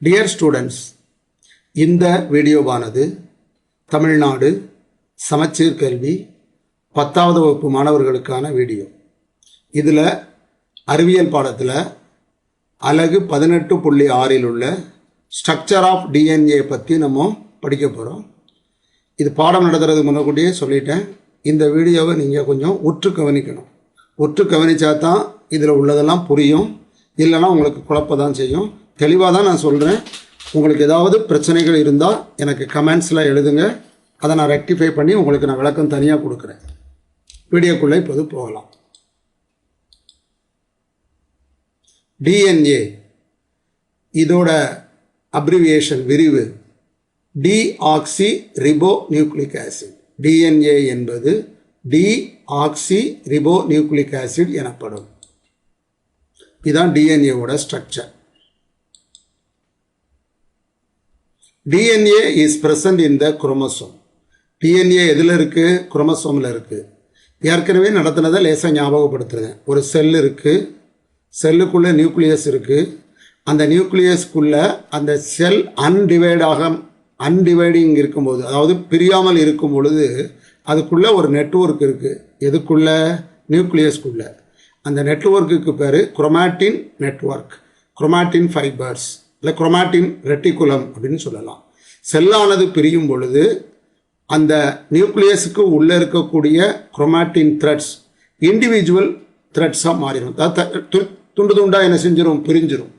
Dear students, இந்த வீடியோவானது தமிழ்நாடு சமச்சீர் கல்வி 10வது வகுப்பு மாணவர்களுக்கான வீடியோ. இதில் அறிவியல் பாடத்தில் அலகு 18.6 உள்ள ஸ்ட்ரக்சர் ஆஃப் டிஎன்ஏ பற்றி நம்ம படிக்க போகிறோம். இது பாடம் நடத்துறது முன்னக்கூட்டியே சொல்லிட்டேன். இந்த வீடியோவை நீங்கள் கொஞ்சம் உற்று கவனிக்கணும். உற்று கவனித்தா தான் இதில் உள்ளதெல்லாம் புரியும். இல்லைனா உங்களுக்கு குழப்பதான் செய்யும். தெளிவாக தான் நான் சொல்கிறேன். உங்களுக்கு ஏதாவது பிரச்சனைகள் இருந்தால் எனக்கு கமெண்ட்ஸில் எழுதுங்க. அதை நான் ரெக்டிஃபை பண்ணி உங்களுக்கு நான் விளக்கம் தனியாக கொடுக்குறேன். வீடியோக்குள்ளே இப்போது போகலாம். டிஎன்ஏ இதோட அப்ரிவியேஷன் விரிவு deoxyribonucleic acid. DNA என்பது டிஆக்சி ரிபோ நியூக்ளிக் ஆசிட் எனப்படும். இதுதான் டிஎன்ஏவோட structure. DNA is present in the chromosome. DNA எதில் இருக்குது? குரோமோசோமில் இருக்குது. ஏற்கனவே நடத்தினதை லேசாக ஞாபகப்படுத்துகிறேன். ஒரு செல் இருக்குது, செல்லுக்குள்ளே நியூக்ளியஸ் இருக்குது. அந்த நியூக்ளியஸ்க்குள்ளே அந்த செல் அன்டிவைடிங் இருக்கும்போது, அதாவது பிரியாமல் இருக்கும் பொழுது அதுக்குள்ளே ஒரு நெட்வொர்க் இருக்குது. எதுக்குள்ளே? நியூக்ளியஸ்க்குள்ளே. அந்த நெட்வொர்க்குக்கு பேர் குரோமாட்டின் நெட்வொர்க், குரோமாட்டின் ஃபைபர்ஸ், இல்லை குரோமாட்டின் ரெட்டிகுலம் அப்படின்னு சொல்லலாம். செல்லானது பிரியும் பொழுது அந்த நியூக்ளியஸுக்கு உள்ளே இருக்கக்கூடிய குரோமாட்டின் த்ரெட்ஸ் இண்டிவிஜுவல் த்ரெட்ஸாக மாறிடும். துண்டு துண்டாக என்ன செஞ்சிடும்? பிரிஞ்சிடும்.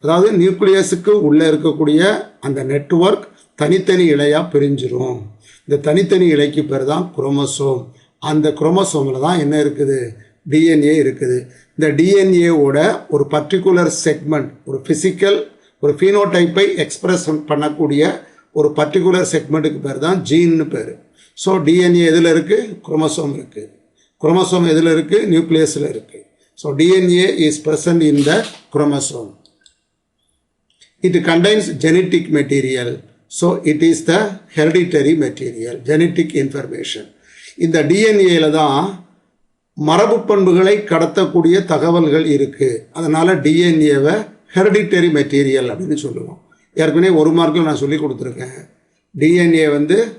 அதாவது நியூக்ளியஸுக்கு உள்ளே இருக்கக்கூடிய அந்த நெட்வொர்க் தனித்தனி இழையாக பிரிஞ்சிடும். இந்த தனித்தனி இழைக்கு பேர் தான் குரோமோசோம். அந்த குரோமோசோமில் தான் என்ன இருக்குது? டிஎன்ஏ இருக்குது. இந்த டிஎன்ஏவோட ஒரு பர்டிகுலர் செக்மெண்ட், ஒரு ஃபிசிக்கல், ஒரு ஃபீனோடைப்பை எக்ஸ்பிரஸ் பண்ணக்கூடிய ஒரு பர்டிகுலர் செக்மெண்ட்டுக்கு பேர் தான் ஜீன்னு பேர். ஸோ டிஎன்ஏ எதில் இருக்குது? குரோமோசோம் இருக்குது. குரோமோசோம் எதில் இருக்குது? நியூக்ளியஸில் இருக்குது. So DNA is present in the chromosome. It contains genetic material. So it is the hereditary material, genetic information. இந்த டிஎன்ஏல தான் மரபு பண்புகளை கடத்தக்கூடிய தகவல்கள் இருக்குது. அதனால் டிஎன்ஏவை ஹெரிடிட்டரி மெட்டீரியல் அப்படின்னு சொல்லுவோம். ஏற்கனவே 1 மார்க்கில் நான் சொல்லி கொடுத்துருக்கேன். DNA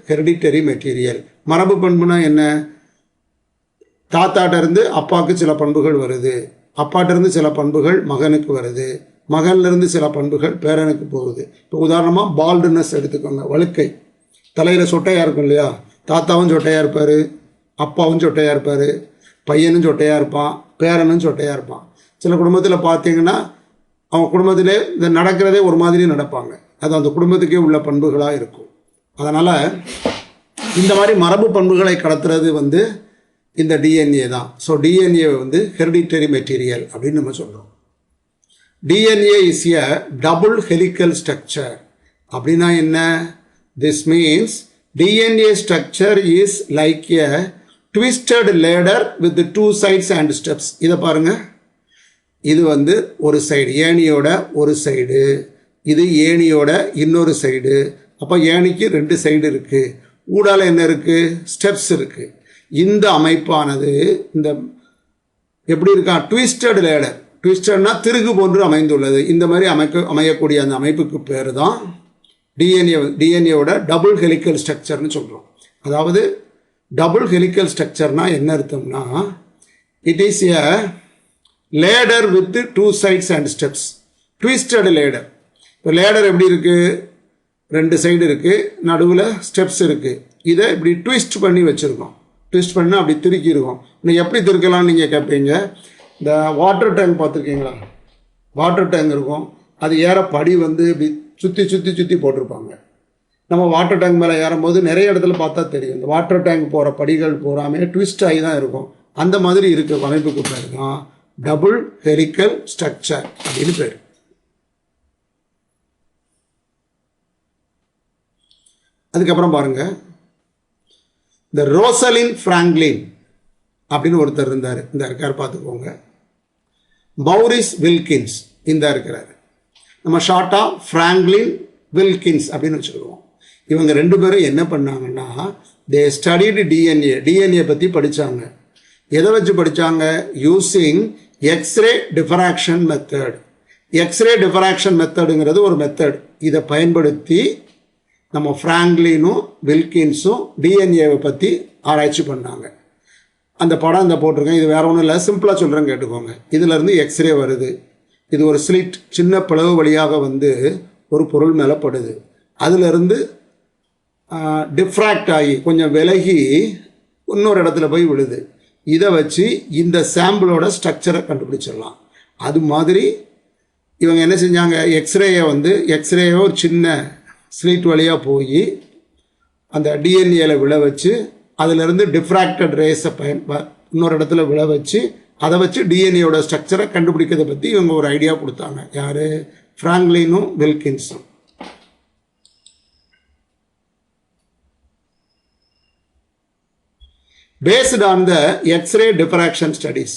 hereditary material. மரபு பண்புனா என்ன? தாத்தாட்டிருந்து அப்பாவுக்கு சில பண்புகள் வருது, அப்பாட்டிருந்து சில பண்புகள் மகனுக்கு வருது, மகன்லேருந்து சில பண்புகள் பேரனுக்கு போகுது. இப்போ உதாரணமாக பால்டுனஸ் எடுத்துக்கோங்க, வழுக்கை. தலையில் சொட்டையாக இருக்கும் இல்லையா? தாத்தாவும் சொட்டையாக இருப்பார், அப்பாவும் சொட்டையாக இருப்பார், பையனும் சொட்டையாக இருப்பான், பேரனும் சொட்டையாக இருப்பான். சில குடும்பத்தில் பார்த்தீங்கன்னா அவங்க குடும்பத்திலே இந்த நடக்கிறதே ஒரு மாதிரி நடப்பாங்க. அது அந்த குடும்பத்துக்கே உள்ள பண்புகளாக இருக்கும். அதனால் இந்த மாதிரி மரபு பண்புகளை கடத்துறது இந்த டிஎன்ஏ தான். ஸோ டிஎன்ஏ ஹெரிடிட்டரி மெட்டீரியல் அப்படின்னு நம்ம சொல்கிறோம். DNA is a double helical structure. அப்படின்னா என்ன? This means DNA structure is like a twisted ladder with 2 sides and steps. இதை பாருங்கள். இது ஒரு சைடு, ஏணியோட ஒரு சைடு, இது ஏணியோட இன்னொரு சைடு. அப்போ ஏணிக்கு 2 சைடு இருக்குது. ஊடால என்ன இருக்குது? ஸ்டெப்ஸ் இருக்குது. இந்த அமைப்பானது இந்த எப்படி இருக்கா? Twisted ladder. ட்விஸ்டட்னா திருகு போன்று அமைந்துள்ளது. இந்த மாதிரி அமையக்கூடிய அந்த அமைப்புக்கு பேர் தான் டிஎன்ஏவோட டபுள் ஹெலிக்கல் ஸ்ட்ரக்சர்னு சொல்கிறோம். அதாவது டபுள் ஹெலிக்கல் ஸ்ட்ரக்சர்னா என்ன அர்த்தம்னா, it is a ladder with 2 sides and steps. Twisted ladder. இப்போ லேடர் எப்படி இருக்குது? 2 சைடு இருக்குது, நடுவில் ஸ்டெப்ஸ் இருக்குது. இதை இப்படி ட்விஸ்ட் பண்ணி வச்சுருக்கோம். ட்விஸ்ட் பண்ணால் அப்படி திருக்கி இருக்கும். நீங்கள் எப்படி திருக்கலாம்னு நீங்கள் கேட்பீங்க. இந்த வாட்டர் டேங்க் பார்த்துருக்கீங்களா? வாட்டர் டேங்க் இருக்கும், அது ஏற படி இப்படி சுற்றி சுற்றி சுற்றி போட்டிருப்பாங்க. நம்ம வாட்டர் டேங்க் மேலே ஏறும்போது நிறைய இடத்துல பார்த்தா தெரியும். இந்த வாட்டர் டேங்க் போகிற படிகள் பூராமே ட்விஸ்ட் ஆகி தான் இருக்கும். அந்த மாதிரி இருக்க அமைப்புக்கு பேர் தான் டபுள் ஹெலிக்கல் ஸ்ட்ரக்சர் அப்படின்னு பேர். அதுக்கப்புறம் பாருங்க, இந்த ரோசலின் பிராங்க்லின் அப்படின்னு ஒருத்தர் இருந்தார். இந்த இருக்கார், பார்த்துக்கோங்க. மௌரிஸ் வில்கின்ஸ் இந்த இருக்கிறார். நம்ம ஷார்ட்டாக பிராங்க்லின் வில்கின்ஸ் அப்படின்னு வச்சுக்கிடுவோம். இவங்க 2 பேரும் என்ன பண்ணாங்கன்னா, தே ஸ்டடிடு டிஎன்ஏ பற்றி படித்தாங்க. எதை வச்சு படித்தாங்க? Using X-ray diffraction method. X-ray diffraction மெத்தடுங்கிறது ஒரு மெத்தட். இதை பயன்படுத்தி நம்ம ஃப்ராங்க்லினும் வில்கின்ஸும் டிஎன்ஏவை பற்றி ஆராய்ச்சி பண்ணாங்க. அந்த படம் இந்த போட்டிருக்கேன். இது வேறு ஒன்றும் இல்லை, சிம்பிளாக சொல்கிறேன் கேட்டுக்கோங்க. இதிலேருந்து எக்ஸ்ரே வருது. இது ஒரு ஸ்லிட், சின்ன பிளவு வழியாக வந்து ஒரு பொருள் மேலே படுது. அதிலிருந்து டிஃப்ராக்ட் ஆகி கொஞ்சம் விலகி இன்னொரு இடத்துல போய் விழுது. இதை வச்சு இந்த சாம்பிளோட ஸ்ட்ரக்சரை கண்டுபிடிச்சிடலாம். அது மாதிரி இவங்க என்ன செஞ்சாங்க, எக்ஸ்ரேயை ஒரு சின்ன ஸ்லிட் வழியாக போய் அந்த டிஎன்ஏல விழ வச்சு அதிலிருந்து டிஃப்ராக்டட் ரேஸை இன்னொரு இடத்துல விழ வச்சு அதை வச்சு டிஎன்ஏயோட ஸ்ட்ரக்சரை கண்டுபிடிக்கிறத பற்றி இவங்க ஒரு ஐடியா கொடுத்தாங்க. யார்? ஃப்ராங்க்லினும் வில்கின்ஸும். Based on the X-ray diffraction studies,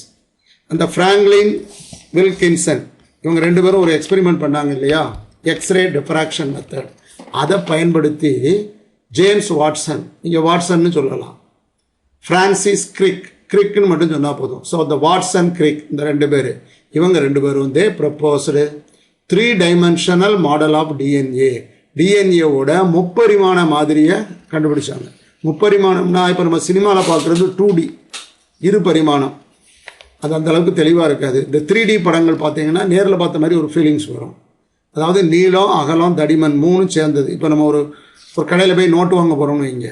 அந்த ஃப்ராங்க்லின் வில்கின்சன் இவங்க ரெண்டு பேரும் ஒரு எக்ஸ்பெரிமெண்ட் பண்ணாங்க இல்லையா, எக்ஸ்ரே டிஃப்ராக்ஷன் மெத்தட். அதை பயன்படுத்தி ஜேம்ஸ் வாட்சன், இங்கே வாட்சன்னு சொல்லலாம், ஃப்ரான்சிஸ் கிரிக்னு மட்டும் சொன்னால் போதும். ஸோ த வாட்சன் கிரிக், இந்த ரெண்டு பேர், இவங்க ரெண்டு பேரும் வந்து ப்ரப்போஸ்டு 3 டைமென்ஷனல் மாடல் ஆஃப் டிஎன்ஏவோட முப்பரிமாண மாதிரியை கண்டுபிடிச்சாங்க. முப்பரிமாணம்னா இப்போ நம்ம சினிமாவில் பார்க்குறது 2D, இரு பரிமாணம். அது அந்த அளவுக்கு தெளிவாக இருக்காது. இந்த 3D படங்கள் பார்த்தீங்கன்னா நேரில் பார்த்த மாதிரி ஒரு ஃபீலிங்ஸ் வரும். அதாவது நீளம், அகலம், தடிமன் 3 சேர்ந்தது. இப்போ நம்ம ஒரு கடையில் போய் நோட்டு வாங்க போகிறோம்னு வைங்க,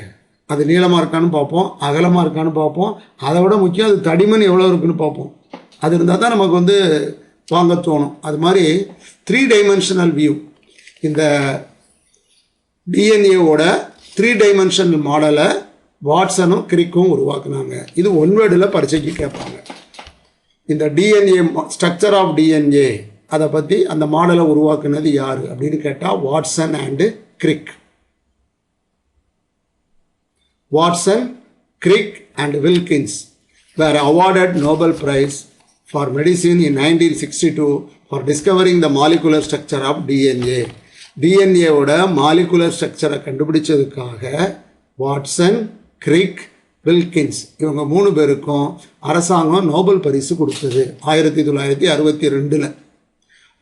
அது நீளமாக இருக்கான்னு பார்ப்போம், அகலமாக இருக்கான்னு பார்ப்போம், அதை விட முக்கியம் அது தடிமன் எவ்வளோ இருக்குன்னு பார்ப்போம். அது இருந்தால் தான் நமக்கு வந்து வாங்க தோணும். அது மாதிரி 3 டைமென்ஷனல் வியூ, இந்த டிஎன்ஏவோட 3 டைமென்ஷனல் மாடலை வாட்சனும் கிரிக்கும் உருவாக்குனாங்க. இது ஒன்வேர்டில் பரீட்சைக்கு கேட்பாங்க. இந்த டிஎன்ஏ ஸ்ட்ரக்சர் ஆஃப் டிஎன்ஏ அதை பற்றி அந்த மாடலை உருவாக்குனது யார் அப்படின்னு கேட்டால் Watson and Crick. Watson, Crick and Wilkins were awarded Nobel Prize for Medicine in 1962 for discovering the molecular structure of DNA. டிஎன்ஏவோட மாலிகுலர் ஸ்ட்ரக்சரை கண்டுபிடிச்சதுக்காக வாட்சன், கிரிக், வில்கின்ஸ் இவங்க 3 பேருக்கும் அரசாங்கம் நோபல் பரிசு கொடுத்தது 1962.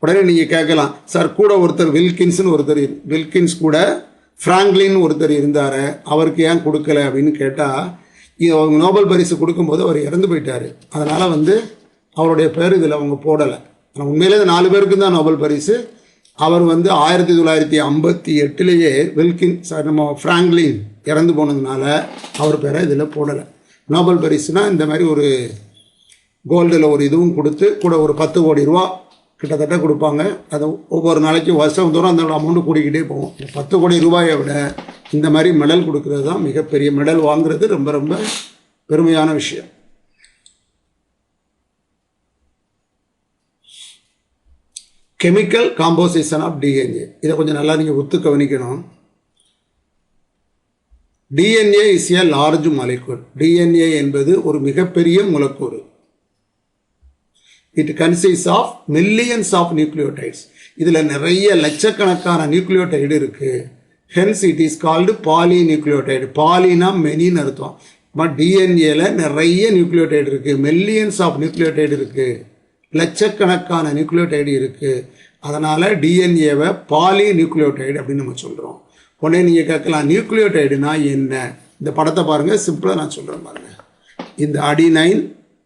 உடனே நீங்கள் கேட்கலாம், சார் கூட ஒருத்தர் வில்கின்ஸ் கூட ஃப்ராங்க்லின் ஒருத்தர் இருந்தார், அவருக்கு ஏன் கொடுக்கல அப்படின்னு கேட்டால், அவங்க நோபல் பரிசு கொடுக்கும்போது அவர் இறந்து போயிட்டார். அதனால் வந்து அவருடைய பேர் இதில் அவங்க போடலை. ஆனால் உண்மையிலே 4 பேருக்கு தான் நோபல் பரிசு. அவர் வந்து 1958 நம்ம ஃப்ராங்க்லின் இறந்து போனதுனால அவர் பேரை இதில் போடலை. நோபல் பரிசுனா இந்த மாதிரி ஒரு கோல்டில் ஒரு இதுவும் கொடுத்து கூட ஒரு 10 கோடி ரூபா கிட்டத்தட்ட கொடுப்பாங்க. அது ஒவ்வொரு நாளைக்கு வருஷம் தூரம் அந்த அமௌண்ட்டு கூடிக்கிட்டே போகும். 10 கோடி ரூபாயை விட இந்த மாதிரி மெடல் கொடுக்கறது தான் மிகப்பெரிய. மெடல் வாங்குறது ரொம்ப ரொம்ப பெருமையான விஷயம். கெமிக்கல் காம்போசிஷன் ஆஃப் டிஎன்ஏ, இதை கொஞ்சம் நல்லா நீங்கள் ஒத்து கவனிக்கணும். DNA is a large molecule. டிஎன்ஏ என்பது ஒரு மிகப்பெரிய மூலக்கூறு. It consist of millions of nucleotides. இதில் நிறைய லட்சக்கணக்கான நியூக்ளியோடைடு இருக்குது. Hence it is called polynucleotide. பாலினா மெனின்னு அர்த்தம். பட் டிஎன்ஏல நிறைய நியூக்ளியோடைடு இருக்குது, மில்லியன்ஸ் ஆஃப் நியூக்ளியோடைடு இருக்குது, லட்சக்கணக்கான நியூக்ளியோடைடு இருக்குது. அதனால் டிஎன்ஏவை பாலி நியூக்ளியோடைடு அப்படின்னு நம்ம சொல்கிறோம். உடனே நீங்கள் கேட்கலாம், நியூக்ளியோடைடுனா என்ன? இந்த படத்தை பாருங்கள், சிம்பிளாக நான் சொல்கிறேன் பாருங்கள். இந்த அடினைன்,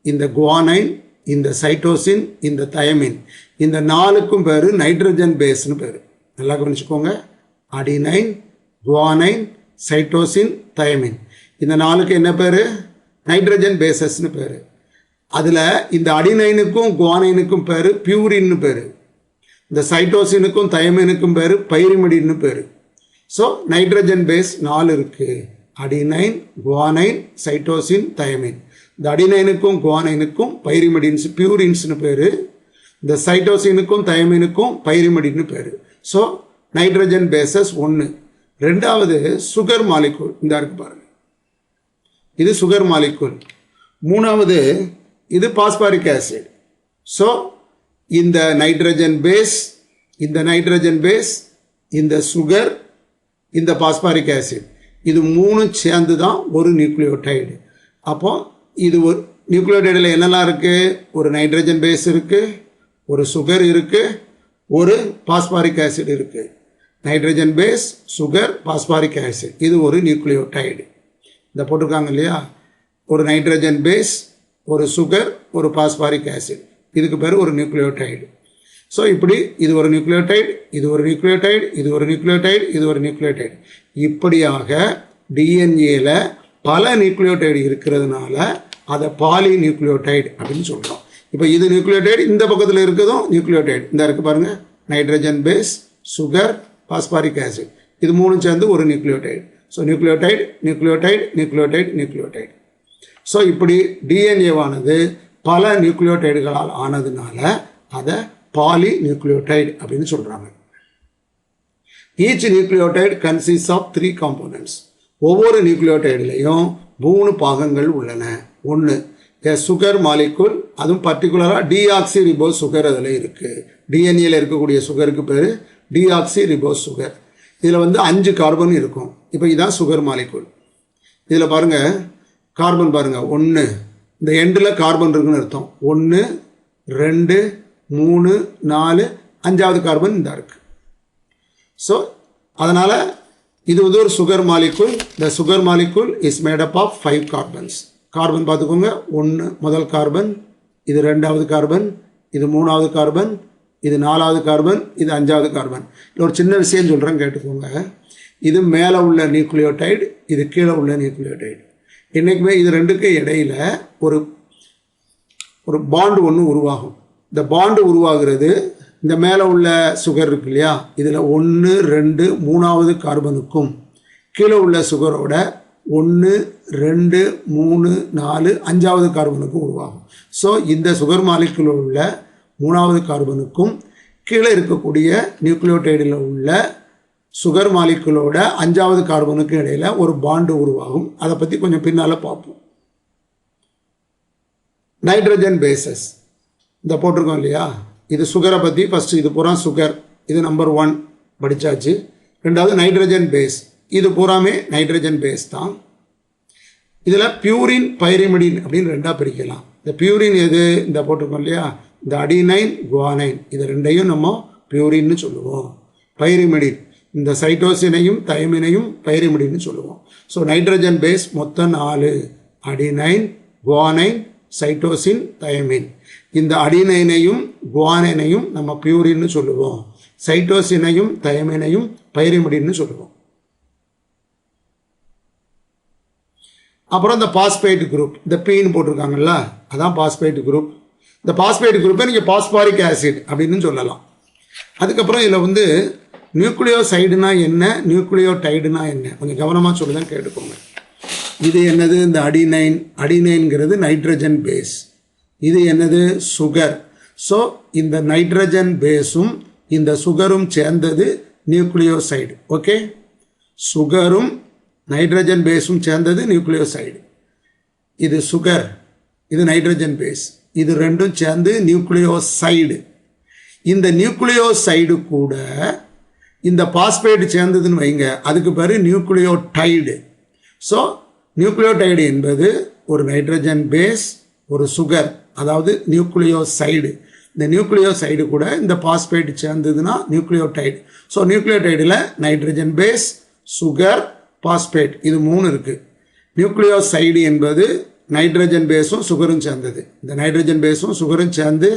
இந்த குவானைன், இந்த சைட்டோசின், இந்த தயமின், இந்த 4க்கும் பேர் நைட்ரஜன் பேஸ்னு பேர். நல்லா கவனிச்சுக்கோங்க. அடினைன், குவானைன், சைட்டோசின், தயமின், இந்த 4க்கு என்ன பேர்? நைட்ரஜன் பேசஸ்னு பேர். அதில் இந்த அடினைனுக்கும் குவானைனுக்கும் பேர் பியூரின்னு பேர். இந்த சைட்டோசினுக்கும் தயமினுக்கும் பேர் பைரிமிடின்னு பேர். ஸோ நைட்ரஜன் பேஸ் 4 இருக்குது. Adenine, guanine, cytosine, thymine. இந்த அடினைனுக்கும் குவானைனுக்கும் பைரிமிடின்ஸ், பியூரின்ஸ்னு பேர். இந்த சைட்டோசினுக்கும் தயமினுக்கும் பைரிமிடின்னு பேர். So nitrogen bases 1. 2வது சுகர் மாலிகூல், இந்த இருக்கு பாருங்கள், இது சுகர் மாலிகூல். 3வது இது பாஸ்பாரிக் ஆசிட். ஸோ இந்த நைட்ரஜன் பேஸ், இந்த நைட்ரஜன் பேஸ், இந்த சுகர், இந்த பாஸ்பாரிக் ஆசிட், இது 3 சேர்ந்து தான் ஒரு நியூக்ளியோடைடு. அப்போ இது ஒரு நியூக்ளியோடைடில் என்னெல்லாம் இருக்குது? ஒரு நைட்ரஜன் பேஸ் இருக்குது, ஒரு சுகர் இருக்குது, ஒரு பாஸ்பாரிக் ஆசிட் இருக்குது. Nitrogen base, sugar, phosphoric acid, இது ஒரு நியூக்ளியோடைடு. இந்த போட்டிருக்காங்க இல்லையா, ஒரு நைட்ரஜன் பேஸ், ஒரு சுகர், ஒரு பாஸ்பாரிக் ஆசிட், இதுக்கு பேர் ஒரு நியூக்ளியோடைடு. ஸோ இப்படி இது ஒரு நியூக்ளியோடைடு, இது ஒரு நியூக்ளியோடைடு, இது ஒரு நியூக்ளியோடைடு, இது ஒரு நியூக்ளியோடைடு, இப்படியாக டிஎன்ஏல பல நியூக்ளியோடைடு இருக்கிறதுனால அதை பாலி நியூக்ளியோடைடு அப்படின்னு சொல்கிறோம். இப்போ இது நியூக்ளியோடைடு, இந்த பக்கத்தில் இருக்கிறதும் நியூக்ளியோடைடு. இந்த இருக்குது பாருங்கள், nitrogen base, sugar, phosphoric acid, இது மூணும் சேர்ந்து ஒரு nucleotide. So nucleotide, nucleotide, nucleotide, nucleotide. So இப்படி டிஎன்ஏவானது பல நியூக்ளியோடைடுகளால் ஆனதுனால அதை பாலி நியூக்ளியோடைடு அப்படின்னு சொல்கிறாங்க. Each nucleotide consist of 3 components. ஒவ்வொரு நியூக்ளியோடைடுலையும் 3 பாகங்கள் உள்ளன. ஒன்று சுகர் மாலிகுல், அதுவும் பர்டிகுலராக டிஆக்சி ரிபோஸ் சுகர் அதில் இருக்குது. டிஎன்ஏல இருக்கக்கூடிய சுகருக்கு பேர் டிஆக்சி ரிபோஸ் சுகர். இதில் 5 கார்பன் இருக்கும். இப்போ இதுதான் சுகர் மாலிகுல். இதில் பாருங்கள், கார்பன் பாருங்கள், 1, இந்த எண்டில் கார்பன் இருக்குன்னு அர்த்தம். 1, 2, 3, 4, 5வது கார்பன் இந்த இருக்குது. ஸோ அதனால் இது ஒரு sugar molecule. The sugar molecule is made up of 5 carbons. Carbon பார்த்துக்கோங்க, 1 முதல் கார்பன், இது 2வது கார்பன், இது 3வது கார்பன், இது 4வது கார்பன், இது 5வது கார்பன். ஒரு சின்ன விஷயம் சொல்கிறேன், கேட்டுக்கோங்க. இது மேலே உள்ள நியூக்ளியோடைடு, இது கீழே உள்ள நியூக்ளியோடைடு. என்றைக்குமே இது ரெண்டுக்கு இடையில் ஒரு பாண்டு ஒன்று உருவாகும். இந்த பாண்டு உருவாகிறது இந்த மேலே உள்ள சுகர் இருக்கு இல்லையா, இதில் 1, 2, 3வது கார்பனுக்கும் கீழே உள்ள சுகரோட 1, 2, 3, 4, 5வது கார்பனுக்கும் உருவாகும். ஸோ இந்த சுகர் மாலிகுலில் உள்ள 3வது கார்பனுக்கும் கீழே இருக்கக்கூடிய நியூக்ளியோடைடில் உள்ள சுகர் மாலிகுலோட 5வது கார்பனுக்கும் இடையில் ஒரு பாண்டு உருவாகும். அதை பற்றி கொஞ்சம் பின்னால் பார்ப்போம். நைட்ரஜன் பேசஸ் இந்த போட்டிருக்கோம் இல்லையா, இது சுகரை பற்றி ஃபஸ்ட்டு, இது பூரா சுகர், இது நம்பர் 1 படித்தாச்சு. 2வது நைட்ரஜன் பேஸ், இது பூராமே நைட்ரஜன் பேஸ் தான். இதில் பியூரின், பைரிமிடின் அப்படின்னு 2ஆக பிரிக்கலாம். இந்த பியூரின் எது, இந்த போட்டிருக்கோம் இல்லையா, இந்த அடினைன், குவானைன், இது 2ஐயும் நம்ம பியூரின்னு சொல்லுவோம். பைரிமிடின் இந்த சைட்டோசினையும் தைமினையும் பைரிமிடின்னு சொல்லுவோம். ஸோ நைட்ரஜன் பேஸ் மொத்தம் 4, அடினைன், குவானைன், சைட்டோசின், தைமின். இந்த அடினைனையும் குவானைனையும் நம்ம பியூரின்னு சொல்லுவோம். சைட்டோசினையும் தைமினையும் பைரிமிடின்னு சொல்லுவோம். அப்புறம் இந்த பாஸ்பேட் குரூப், இந்த பீன் போட்டிருக்காங்கல்ல, அதான் பாஸ்பேட் குரூப். இந்த பாஸ்பேட் குரூப்பை நீங்கள் பாஸ்பாரிக் ஆசிட் அப்படின்னு சொல்லலாம். அதுக்கப்புறம் இதில் நியூக்ளியோசைடுனா என்ன, நியூக்ளியோடைடுனா என்ன, கொஞ்சம் கவனமாக சொல்லுதான் கேட்டுக்கோங்க. இது என்னது, இந்த அடினைன், அடினைன்கிறது நைட்ரஜன் பேஸ். இது என்னது, சுகர். ஸோ இந்த நைட்ரஜன் பேஸும் இந்த சுகரும் சேர்ந்தது நியூக்ளியோசைடு. ஓகே, சுகரும் நைட்ரஜன் பேஸும் சேர்ந்தது நியூக்ளியோசைடு. இது சுகர், இது நைட்ரஜன் பேஸ், இது ரெண்டும் சேர்ந்து நியூக்ளியோசைடு. இந்த நியூக்ளியோசைடு கூட இந்த பாஸ்பேட் சேர்ந்ததுன்னு வைங்க, அதுக்கு பேர் நியூக்ளியோடைடு. ஸோ நியூக்ளியோடைடு என்பது ஒரு நைட்ரஜன் பேஸ், ஒரு சுகர், அதாவது நியூக்ளியோசைடு. இந்த நியூக்ளியோசைடு கூட இந்த பாஸ்பேட் சேர்ந்ததுன்னா நியூக்ளியோடைடு. ஸோ நியூக்ளியோடைடில் நைட்ரஜன் பேஸ், சுகர், பாஸ்பேட், இது 3 இருக்குது. நியூக்ளியோசைடு என்பது நைட்ரஜன் பேஸும் சுகரும் சேர்ந்தது. இந்த நைட்ரஜன் பேஸும் சுகரும் சேர்ந்து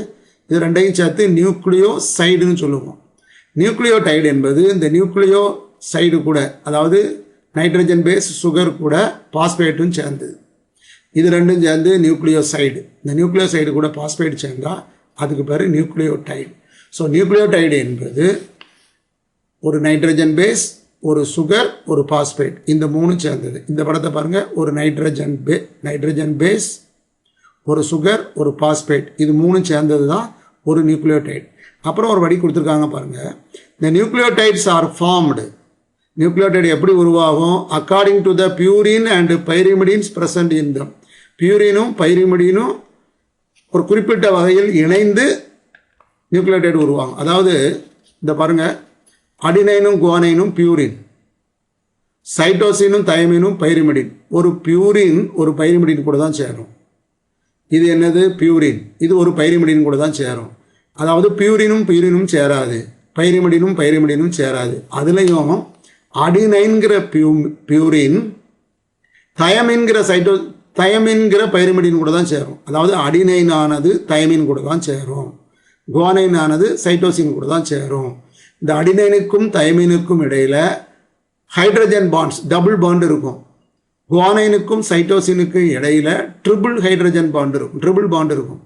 இது 2ஐயும் சேர்த்து நியூக்ளியோசைடுன்னு சொல்லுவோம். நியூக்ளியோடைடு என்பது இந்த நியூக்ளியோசைடு கூட, அதாவது நைட்ரஜன் பேஸ், சுகர் கூட பாஸ்பேட்டும் சேர்ந்தது. இது 2ம் சேர்ந்து நியூக்ளியோசைடு. இந்த நியூக்ளியோசைடு கூட பாஸ்பேட் சேர்ந்தால் அதுக்கு பேர் நியூக்ளியோடைடு. ஸோ நியூக்ளியோடைடு என்பது ஒரு நைட்ரஜன் பேஸ், ஒரு சுகர், ஒரு பாஸ்பேட், இந்த 3 சேர்ந்தது. இந்த படத்தை பாருங்கள், ஒரு நைட்ரஜன் பேஸ், ஒரு சுகர், ஒரு பாஸ்பேட், இது 3 சேர்ந்தது தான் ஒரு நியூக்ளியோடைடு. அப்புறம் ஒரு வடி கொடுத்துருக்காங்க பாருங்கள். இந்த நியூக்ளியோடைட்ஸ் ஆர் ஃபார்ம்டு. நியூக்ளியோடைடு எப்படி உருவாகும், according to the purine and pyrimidines present in them. பியூரினும் பைரிமிடினும் ஒரு குறிப்பிட்ட வகையில் இணைந்து நியூக்ளியோடைடு உருவாகும். அதாவது இந்த பாருங்கள், அடினைனும் குவானைனும் பியூரின், சைட்டோசினும் தைமினும் பைரிமிடின். ஒரு பியூரின் ஒரு பைரிமிடின் கூட தான் சேரும். இது என்னது, பியூரின், இது ஒரு பைரிமிடின் கூட தான் சேரும். அதாவது பியூரினும் சேராது, பைரிமிடினும் சேராது. அதுலேயும் அடினைன்கிற பியூரின் தயமின்கிற பைரிமிடின் கூட தான் சேரும். அதாவது அடினைன் ஆனது தயமின் கூட தான் சேரும், குவானைன் ஆனது சைட்டோசின் கூட தான் சேரும். இந்த அடினைனுக்கும் தயமினுக்கும் இடையில ஹைட்ரஜன் பாண்ட்ஸ் டபுள் பாண்ட் இருக்கும். குவானைனுக்கும் சைட்டோசினுக்கும் இடையில ட்ரிபிள் ஹைட்ரஜன் பாண்ட் இருக்கும், ட்ரிபிள் பாண்ட் இருக்கும்.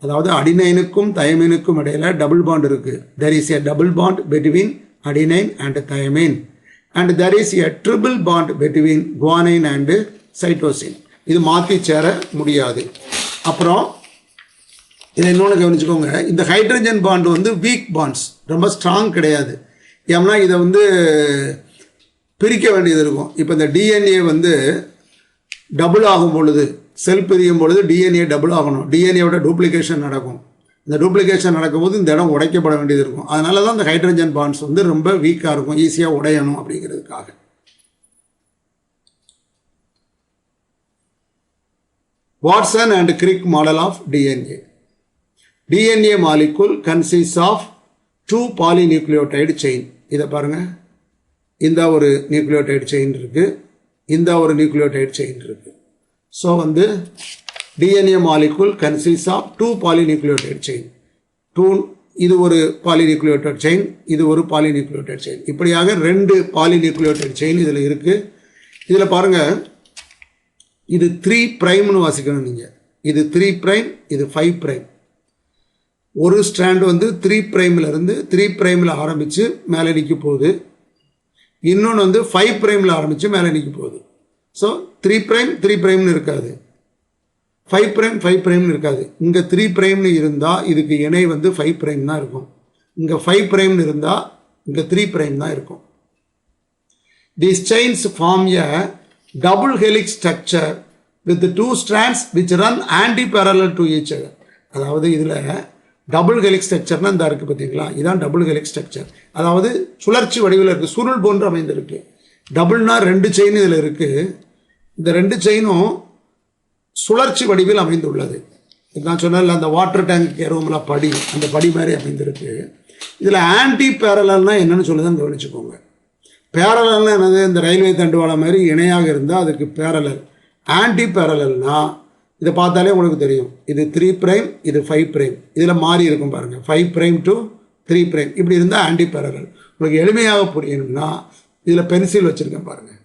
அதாவது அடினைனுக்கும் தயமினுக்கும் இடையில டபுள் பாண்ட் இருக்கு. There is a double bond between adenine and thymine and there is a triple bond between guanine and cytosine. இது மாற்றி சேர முடியாது. அப்புறம் இதை இன்னொன்று கவனிச்சுக்கோங்க, இந்த ஹைட்ரஜன் பாண்ட் வந்து வீக் பாண்ட்ஸ், ரொம்ப ஸ்ட்ராங் கிடையாது. ஏன்னா இதை வந்து பிரிக்க வேண்டியது இருக்கும். இப்போ இந்த டிஎன்ஏ வந்து டபுள் ஆகும் பொழுது, செல் பிரியும் பொழுது டிஎன்ஏ டபுள் ஆகணும், டிஎன்ஏவோட டூப்ளிகேஷன் நடக்கும். இந்த டூப்ளிகேஷன் நடக்கும்போது இந்த இடம் உடைக்கப்பட வேண்டியது இருக்கும். அதனால தான் இந்த ஹைட்ரஜன் பாண்ட்ஸ் வந்து ரொம்ப வீக்காக இருக்கும், ஈஸியாக உடையணும் அப்படிங்கிறதுக்காக. Watson and Crick model of DNA. DNA molecule consists of 2 polynucleotide chain. இதை பாருங்க, இந்த ஒரு நியூக்ளியோடைடு செயின் இருக்கு, இந்த ஒரு நியூக்ளியோடைடு செயின் இருக்கு. ஸோ வந்து DNA molecule consists of 2 polynucleotide chain. இது ஒரு பாலிநியூக்ளியோடைடு செயின், இது ஒரு பாலிநியூக்ளியோடைடு செயின். இப்படியாக 2 பாலிநியூக்ளியோடைடு செயின் இதில் இருக்கு. இதில் பாருங்க, இது 3 பிரைம்னு வாசிக்கணும் நீங்கள். இது 3 பிரைம், இது 5 பிரைம். ஒரு ஸ்ட்ராண்ட் வந்து 3 பிரைம்லேருந்து 3 பிரைமில் ஆரம்பித்து மேலே நிற்க போகுது, இன்னொன்று வந்து 5 பிரைமில் ஆரம்பித்து மேலே நிற்க போகுது. ஸோ 3 பிரைம் 3 பிரைம்னு இருக்காது, 5 பிரைம் 5 பிரைம்னு இருக்காது. இங்கே 3 பிரைம்னு இருந்தால் இதுக்கு இணை வந்து 5 பிரைம் தான் இருக்கும். இங்கே 5 பிரைம்னு இருந்தால் இங்கே 3 பிரைம் தான் இருக்கும். These chains form a double helix structure with the 2 strands which run anti-parallel to each other. அதாவது இதில் டபுள் ஹெலிக்ஸ் ஸ்ட்ரக்சர்னா இந்த இருக்குது பார்த்தீங்களா, இதுதான் டபுள் ஹெலிக்ஸ் ஸ்ட்ரக்சர். அதாவது சுழற்சி வடிவில் இருக்குது, சுருள் போன்று அமைந்திருக்கு. டபுள்னா 2 செயின் இதில் இருக்குது, இந்த 2 செயினும் சுழற்சி வடிவில் அமைந்துள்ளது. நான் சொன்னேன்ல, அந்த வாட்டர் டேங்க் ஏறுவோம்ல படி, அந்த படி மாதிரி அமைந்திருக்கு. இதில் ஆன்டி பேரலல்னா என்னன்னு சொல்லுதுன்னு கவனிச்சுக்கோங்க. பேரலல்னா என்னது, இந்த ரயில்வே தண்டுவாளம் மாதிரி இணையாக இருந்தால் அதுக்கு பேரலல். ஆன்டி பேரலல்னா இதை பார்த்தாலே உங்களுக்கு தெரியும், இது 3 பிரைம், இது 5 பிரைம், இதில் மாறி இருக்கும் பாருங்கள், 5 பிரைம் டு 3 பிரைம். இப்படி இருந்தால் ஆன்டி பேரலல். உங்களுக்கு எளிமையாக புரியணும்னா இதில் பென்சில் வச்சுருக்கேன் பாருங்கள்.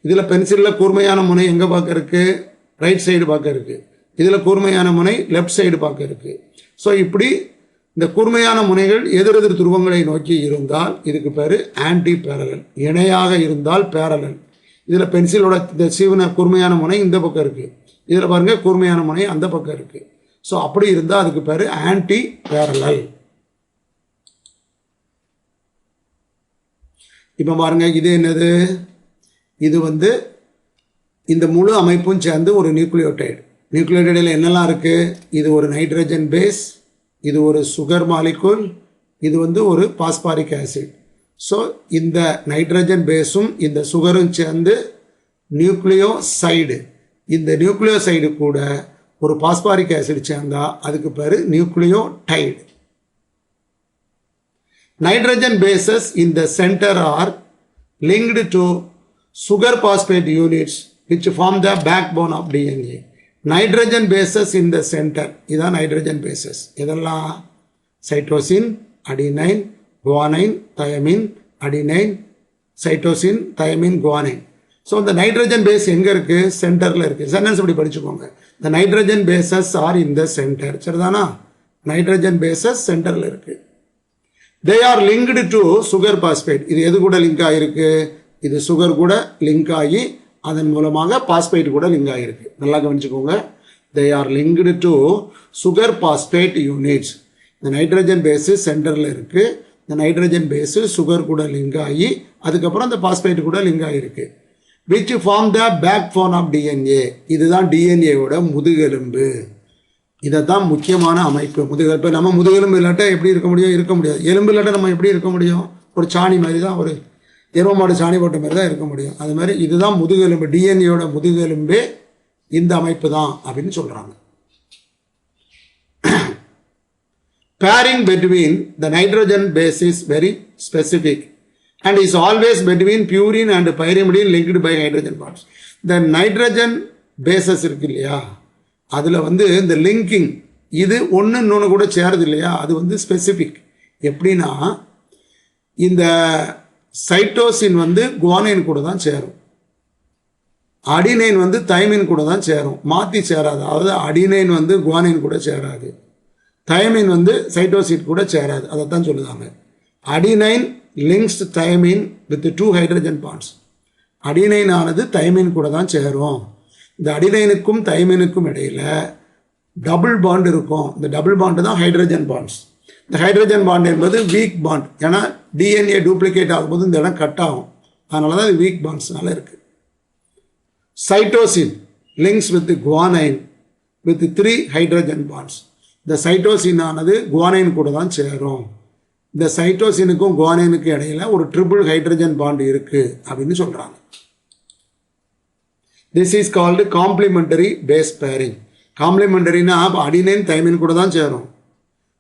இதில் பென்சிலில் கூர்மையான முனை எங்கே பார்க்க இருக்குது, ரைட் சைடு பார்க்க இருக்குது. இதில் கூர்மையான முனை லெஃப்ட் சைடு பார்க்க இருக்குது. ஸோ இப்படி இந்த கூர்மையான முனைகள் எதிரெதிர் துருவங்களை நோக்கி இருந்தால் இதுக்கு பேர் ஆன்டி பேரலல். இணையாக இருந்தால் பேரலல். இதில் பென்சிலோட இந்த சீவன கூர்மையான முனை இந்த பக்கம் இருக்குது, இதில் பாருங்கள் கூர்மையான முனை அந்த பக்கம் இருக்குது. ஸோ அப்படி இருந்தால் அதுக்கு பேர் ஆன்டி பேரலல். இப்போ பாருங்கள், இது என்னது, இது வந்து இந்த முழு அமைப்பும் சேர்ந்து ஒரு நியூக்ளியோடைடு. நியூக்ளியோடைடில் என்னெல்லாம் இருக்குது, இது ஒரு நைட்ரஜன் பேஸ், இது ஒரு சுகர் மாலிகூல், இது வந்து ஒரு பாஸ்பாரிக் ஆசிட். ஸோ இந்த நைட்ரஜன் பேஸும் இந்த சுகரும் சேர்ந்து நியூக்ளியோசைடு. இந்த நியூக்ளியோசைடு கூட ஒரு பாஸ்பாரிக் ஆசிட் சேர்ந்தால் அதுக்கு பேர் nucleotide. Nitrogen bases in the center are linked to sugar phosphate units which form the backbone of DNA. Nitrogen bases in the center, இதான் நைட்ரஜன் பேசஸ். இதெல்லாம் cytosine, adenine, guanine, thymine, adenine, cytosine, thymine, guanine. So இந்த nitrogen base எங்கே இருக்குது, சென்டரில் இருக்குது. Sentence இப்படி படிச்சுக்கோங்க, இந்த nitrogen bases are in the centre. சரிதானா, நைட்ரஜன் பேசஸ் சென்டரில் இருக்குது. They are linked to sugar phosphate. இது எது கூட லிங்க் ஆகிருக்கு, இது சுகர் கூட லிங்க் ஆகி அதன் மூலமாக பாஸ்பேட் கூட லிங்க் ஆகிருக்கு. நல்லா கவனிச்சுக்கோங்க, தே are linked to sugar phosphate units. இந்த நைட்ரஜன் பேஸு சென்டரில் இருக்குது, இந்த நைட்ரஜன் பேஸு சுகர் கூட லிங்க் ஆகி அதுக்கப்புறம் அந்த பாஸ்பேட் கூட லிங்க் ஆகிருக்கு. which form the backbone of DNA. இதுதான் டிஎன்ஏவோட முதுகெலும்பு. இதைத்தான் முக்கியமான அமைப்பு முதுகெலும்பு. இப்போ நம்ம முதுகெலும்பு இல்லாட்டா எப்படி இருக்க முடியாது. எலும்பு இல்லாட்டா நம்ம எப்படி இருக்க முடியும், ஒரு சாணி மாதிரி தான், ஒரு எரும மாடு சாணி போட்ட மாதிரி தான் இருக்க முடியும். அது மாதிரி இதுதான் முதுகெலும்பு, டிஎன்ஏவோட முதுகெலும்பே இந்த அமைப்பு தான் அப்படின்னு சொல்கிறாங்க. pairing between the nitrogen base is very specific and is always between purine and pyrimidine linked by hydrogen bonds. The nitrogen bases இருக்கு இல்லையா, அதில் வந்து இந்த லிங்கிங் இது ஒன்று இன்னொன்று கூட சேருது இல்லையா, அது வந்து ஸ்பெசிஃபிக். எப்படின்னா இந்த சைட்டோசின் வந்து குவானைன் கூட தான் சேரும், அடினைன் வந்து தைமின் கூட தான் சேரும், மாற்றி சேராது. அதாவது அடினைன் வந்து குவானைன் கூட சேராது, தைமின் வந்து சைட்டோசின் கூட சேராது. அதை தான் சொல்லுதாங்க. Adenine links thymine with 2 hydrogen bonds. Adenine ஆனது தைமின் கூட தான் சேரும். இந்த அடினைனுக்கும் தைமினுக்கும் இடையில் டபுள் பாண்ட் இருக்கும். இந்த டபுள் பாண்டு தான் ஹைட்ரஜன் பாண்ட்ஸ். இந்த ஹைட்ரஜன் பாண்ட் என்பது வீக் பாண்ட். ஏன்னா டிஎன்ஏ டூப்ளிகேட் ஆகும்போது இந்த இடம் கட் ஆகும். அதனால தான் இது வீக் பாண்ட்ஸ்னால இருக்குது. Cytosine links with the guanine with 3 hydrogen bonds. இந்த சைட்டோசின் ஆனது குவானைன் கூட தான் சேரும். இந்த சைட்டோசினுக்கும் குவானைனுக்கும் இடையில ஒரு ட்ரிபிள் ஹைட்ரஜன் பாண்ட் இருக்கு அப்படின்னு சொல்றாங்க. This is called complementary base pairing. காம்ப்ளிமெண்டரினா அடினைன் தைமின் கூட தான் சேரும்,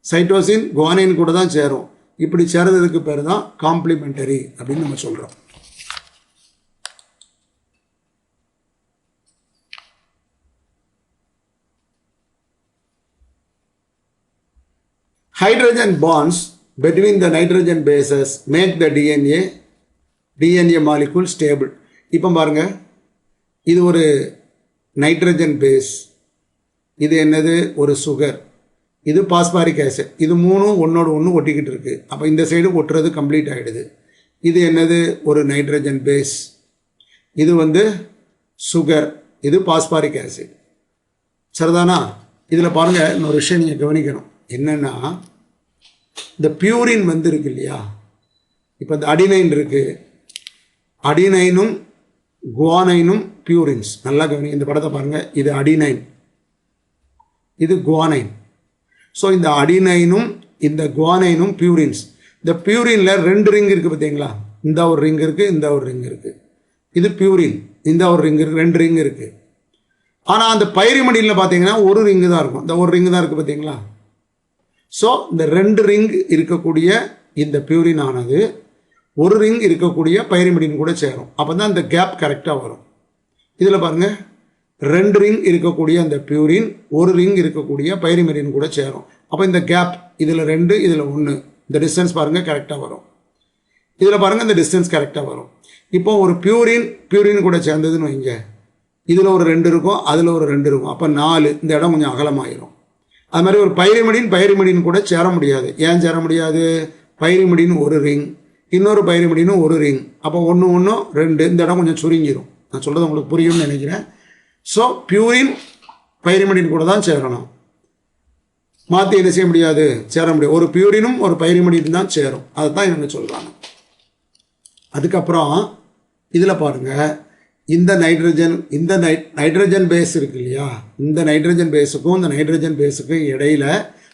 சைட்டோசின் குவானைன் கூட தான் சேரும். இப்படி சேர்றதுக்கு பேர் தான் காம்ப்ளிமெண்டரி அப்படின்னு நம்ம சொல்றோம். Hydrogen bonds between the nitrogen bases make the DNA molecule stable. இப்போ பாருங்க, இது ஒரு நைட்ரஜன் பேஸ், இது என்னது ஒரு சுகர், இது பாஸ்பாரிக் ஆசிட். இது மூணும் ஒன்னோடு ஒன்று ஒட்டிக்கிட்டு இருக்கு. அப்போ இந்த சைடு ஒட்டுறது கம்ப்ளீட் ஆகிடுது. இது என்னது ஒரு நைட்ரஜன் பேஸ், இது வந்து சுகர், இது பாஸ்பாரிக் ஆசிட். சரிதானா? இதில் பாருங்க, இன்னொரு விஷயம் நீங்கள் கவனிக்கணும். என்னன்னா இந்த பியூரின் வந்து இருக்கு இல்லையா, இப்போ இந்த அடினைன் இருக்கு, அடினைனும் குவானைனும் பியூரின்ஸ். நல்லா கவனி, இந்த படத்தை பாருங்க. இது அடினைன், இது குவானைன். ஸோ இந்த அடினைனும் இந்த குவானைனும் பியூரின்ஸ். இந்த பியூரின்ல 2 ரிங் இருக்கு பார்த்தீங்களா, இந்த ஒரு ரிங் இருக்கு, இந்த ஒரு ரிங் இருக்கு. இது பியூரின், இந்த ஒரு ரிங் இருக்கு, 2 ரிங் இருக்கு. ஆனால் அந்த பைரிமிடினில் பார்த்தீங்கன்னா ஒரு ரிங்கு தான் இருக்கும், இந்த ஒரு ரிங்கு தான் இருக்கு பார்த்தீங்களா. ஸோ இந்த 2 ரிங் இருக்கக்கூடிய இந்த பியூரின் ஆனது ஒரு ரிங் இருக்கக்கூடிய பைரிமிடின் கூட சேரும். அப்போ தான் இந்த கேப் கரெக்டாக வரும். இதில் பாருங்க, 2 ரிங் இருக்கக்கூடிய அந்த பியூரின் ஒரு ரிங் இருக்கக்கூடிய பைரிமிடின் கூட சேரும். அப்போ இந்த கேப் இதில் 2 இதில் 1, இந்த டிஸ்டன்ஸ் பாருங்க கரெக்டாக வரும். இதில் பாருங்க இந்த டிஸ்டன்ஸ் கரெக்டாக வரும். இப்போ ஒரு பியூரின் கூட சேர்ந்ததுன்னு வைங்க, இதில் ஒரு 2 இருக்கும், அதில் ஒரு 2 இருக்கும். அப்போ 4, இந்த இடம் கொஞ்சம் அகலமாயிரும். அது மாதிரி ஒரு பைரிமிடின் கூட சேர முடியாது. ஏன் சேர முடியாது? பைரிமிடின் ஒரு ரிங், இன்னொரு பைரிமிடினும் ஒரு ரிங். அப்போ 1 1 2, இந்த இடம் கொஞ்சம் சுருங்கிடும். நான் சொல்கிறது உங்களுக்கு புரியும்னு நினைக்கிறேன். ஸோ பியூரின் பைரிமிடின் கூட தான் சேரணும், மாற்றி என்ன செய்ய முடியாது, சேர முடியாது. ஒரு பியூரினும் ஒரு பைரிமிடின் தான் சேரும். அதை தான் இவங்க சொல்கிறாங்க. அதுக்கப்புறம் இதில் பாருங்கள், இந்த நைட்ரஜன் பேஸ் இருக்கு இல்லையா, இந்த நைட்ரஜன் பேஸுக்கும் இந்த நைட்ரஜன் பேஸுக்கும் இடையில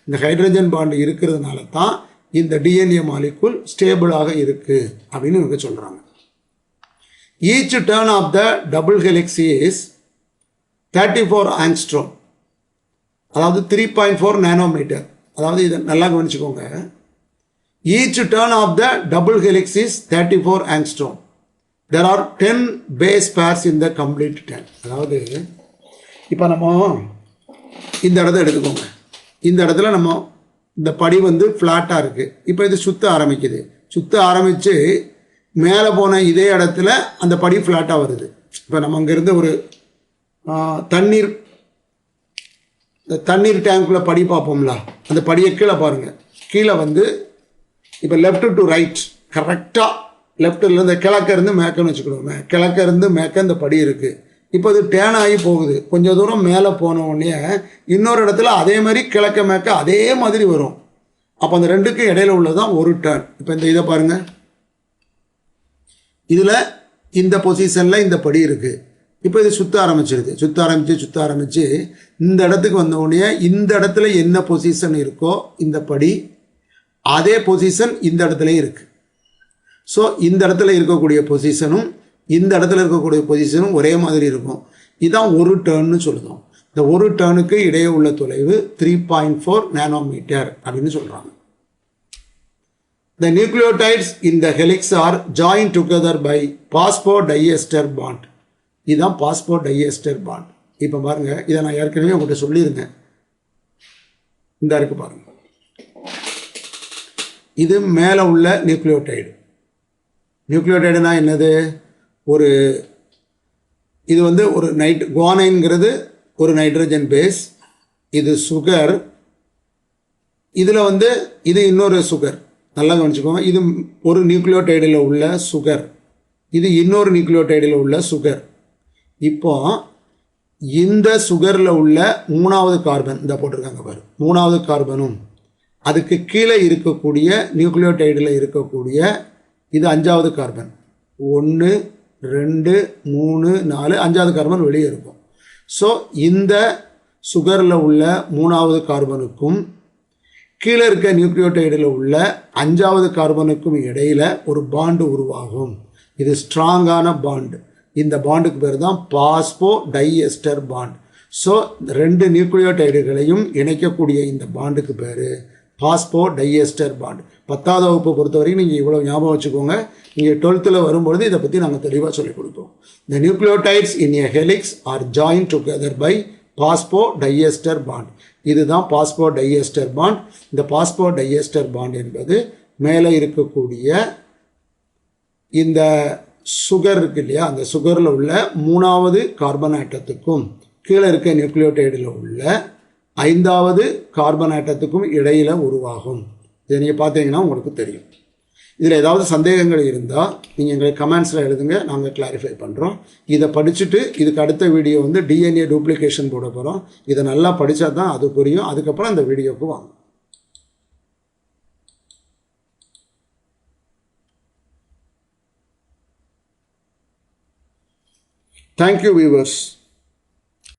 இந்த ஹைட்ரஜன் பாண்ட் இருக்கிறதுனால தான் இந்த டிஎன்ஏ மாலிகுல் ஸ்டேபிளாக இருக்கு அப்படின்னு இவங்க சொல்றாங்க. Each turn of the double helix is 34 angstrom, அதாவது 3.4 நானோமீட்டர். அதாவது இதை நல்லா கவனிச்சுக்கோங்க. Each turn of the double helix is 34 angstrom. There are 10 base pairs in the complete 10. அதாவது இப்போ நம்ம இந்த இடத்த எடுத்துக்கோங்க. இந்த இடத்துல நம்ம இந்த படி வந்து ஃப்ளாட்டாக இருக்குது. இப்போ இது சுற்ற ஆரம்பித்து மேலே போன இதே இடத்துல அந்த படி ஃப்ளாட்டாக வருது. இப்போ நம்ம அங்கேருந்து ஒரு தண்ணீர் டேங்க்குள்ளே படி பார்ப்போம்ல, அந்த படியை கீழே பாருங்கள். கீழே வந்து இப்போ லெஃப்ட் டு ரைட் கரெக்டாக, லெஃப்டில் இருந்து கிழக்க இருந்து மேக்கன்னு வச்சுக்கிடுவோமே, கிழக்க இருந்து மேக்க இந்த படி இருக்குது. இப்போ இது டேன் ஆகி போகுது. கொஞ்சம் தூரம் மேலே போன உடனே இன்னொரு இடத்துல அதே மாதிரி கிழக்க மேக்க அதே மாதிரி வரும். அப்போ அந்த 2க்கும் இடையில உள்ளதான் ஒரு டர்ன். இப்போ இந்த இதை பாருங்கள், இதில் இந்த பொசிஷனில் இந்த படி இருக்குது. இப்போ இது சுற்ற ஆரம்பிச்சு இந்த இடத்துக்கு வந்த உடனே இந்த இடத்துல என்ன பொசிஷன் இருக்கோ இந்த படி அதே பொசிஷன் இந்த இடத்துலையும் இருக்குது. ஸோ இந்த இடத்துல இருக்கக்கூடிய பொசிஷனும் இந்த இடத்துல இருக்கக்கூடிய பொசிஷனும் ஒரே மாதிரி இருக்கும். இதுதான் ஒரு டர்ன்னு சொல்லுதோம். இந்த ஒரு டர்னுக்கு இடையே உள்ள தொலைவு 3.4 நானோமீட்டர் அப்படின்னு சொல்கிறாங்க. The nucleotides in the helix are joined together by phosphodiester bond. இதுதான் phosphodiester bond. இப்போ பாருங்க, இதை நான் ஏற்கனவே உங்கள்கிட்ட சொல்லியிருந்தேன். இந்த இருக்கு பாருங்க, இது மேலே உள்ள நியூக்ளியோடைடு. நியூக்ளியோடைடுனா என்னது? இது வந்து ஒரு குவானைன்கிறது ஒரு நைட்ரஜன் பேஸ், இது சுகர், இதில் வந்து இது இன்னொரு சுகர். நல்லா கவனிச்சுக்கோங்க, இது ஒரு நியூக்ளியோடைடில் உள்ள சுகர், இது இன்னொரு நியூக்ளியோடைடில் உள்ள சுகர். இப்போ இந்த சுகரில் உள்ள மூணாவது கார்பன் இந்த போட்டிருக்காங்க பாரு, மூணாவது கார்பனும் அதுக்கு கீழே இருக்கக்கூடிய நியூக்ளியோடைடில் இருக்கக்கூடிய இது அஞ்சாவது கார்பன், 1 2 3 4 அஞ்சாவது கார்பன் வெளியே இருக்கும். ஸோ இந்த சுகரில் உள்ள மூணாவது கார்பனுக்கும் கீழே இருக்க நியூக்ளியோடைடில் உள்ள அஞ்சாவது கார்பனுக்கும் இடையில் ஒரு பாண்டு உருவாகும். இது ஸ்ட்ராங்கான பாண்டு. இந்த பாண்டுக்கு பேர் தான் பாஸ்போடைஎஸ்டர் பாண்ட். ஸோ 2 நியூக்ளியோடைடுகளையும் இணைக்கக்கூடிய இந்த பாண்டுக்கு பேர் பாஸ்போடைஎஸ்டர் பாண்ட். 10வது வகுப்பு பொறுத்த வரைக்கும் நீங்கள் இவ்வளோ ஞாபகம் வச்சுக்கோங்க. நீங்கள் 12th வரும்பொழுது இதை பற்றி நாங்கள் தெளிவாக சொல்லிக் கொடுப்போம். The nucleotides in a helix are joined together by phosphodiester bond. இதுதான் பாஸ்போடைஎஸ்டர் பாண்ட். இந்த பாஸ்போடைஎஸ்டர் பாண்ட் என்பது மேலே இருக்கக்கூடிய இந்த சுகர் இருக்கு இல்லையா, அந்த சுகரில் உள்ள மூணாவது கார்பன் ஆட்டத்துக்கும் கீழே இருக்க நியூக்ளியோடைடில் உள்ள 5வது கார்பன் ஆட்டத்துக்கும் இடையில் உருவாகும். இதை நீங்கள் பார்த்தீங்கன்னா உங்களுக்கு தெரியும். இதில் ஏதாவது சந்தேகங்கள் இருந்தால் நீங்கள் எங்களுக்கு கமெண்ட்ஸில் எழுதுங்க, நாங்கள் கிளாரிஃபை பண்ணுறோம். இதை படிச்சுட்டு இதுக்கு அடுத்த வீடியோ வந்து டிஎன்ஏ டூப்ளிகேஷன் போட போகிறோம். இதை நல்லா படித்தா தான் அது புரியும். அதுக்கப்புறம் அந்த வீடியோவுக்கு வாங்க. Thank you, viewers.